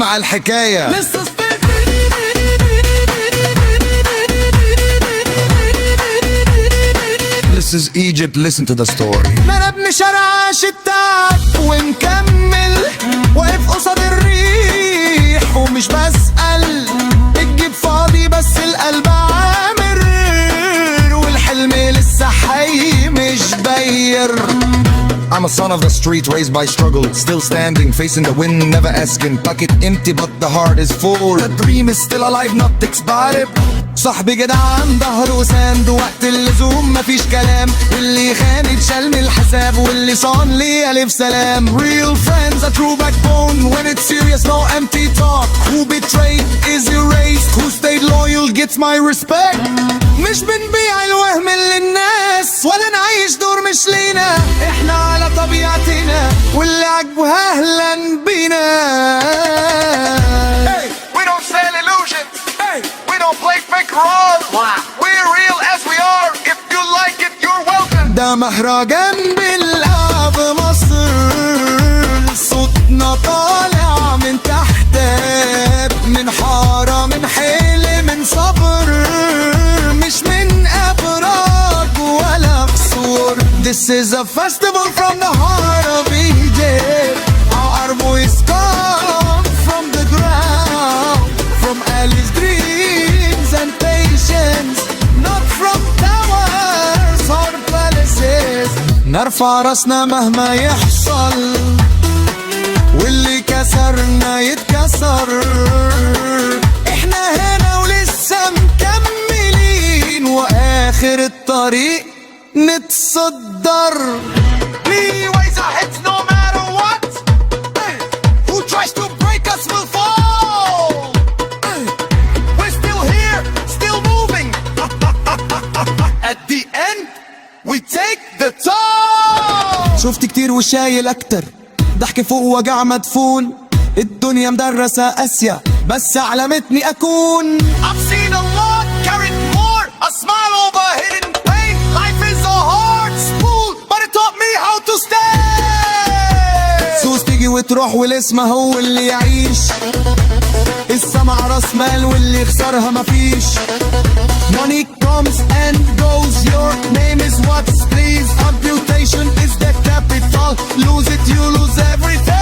اسمع الحكاية. This is Egypt, listen to the story. انا ابن شارع التعب ومكمل واقف قصاد الريح ومش بسأل، الجيب فاضي بس القلب عامر، والحلم لسه حي مش باير. I'm a son of the street, raised by struggle, still standing, facing the wind, never asking. Pocket empty but the heart is full. The dream is still alive, not expired. صاحبي جدعان ظهر وساند، وقت اللزوم مفيش كلام، واللي خان اتشال من الحساب، واللي صان لي ألف سلام. Real friends, a true backbone, when it's serious no empty talk. Who betrayed is erased, who stayed loyal gets my respect. مش بنبيع الوهم للناس ولا نعيش دور مش لينا، احنا على طبيعتنا واللي عجبه اهلا بينا. Hey, we don't sell illusions. Hey, we don't play fake roles. We're real as we are. If you like it, you're welcome. ده مهرجان بالقلب مصر، صوتنا طالع من تحت، من حارة من حلم من صبر، مش من أبراج ولا قصور. This is a festival from the heart of Egypt. Our voice come from the ground, from Ali's dreams and patience, not from towers or palaces. نرفع راسنا مهما يحصل، واللي كسرنا يتكسر. احنا هنا ولسه مكملين، واخر الطريق نتصدر. We raise our heads no matter what. Hey, who tries to break us will fall. Hey, we're still here, still moving. At the end, we take the top. شفت كتير وشايل اكتر، ضحك فوق وجع مدفون. الدنيا مدرسة قاسية بس علمتني اكون. I've seen a lot, carried more, a smile over hidden pain. Life is a hard spool, but it taught me how to stay. سوس تيجي وتروح والاسم هو اللي يعيش، السمع راس مال واللي يخسرها مفيش. Money comes and goes, your name is what's please. Amputation is the capital, lose it you lose everything.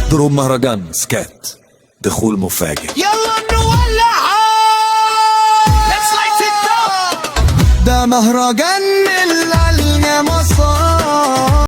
ضروب مهرجان سكات، دخول مفاجئ. يلا نولعها. Let's light it up. ده مهرجان اللي مصر.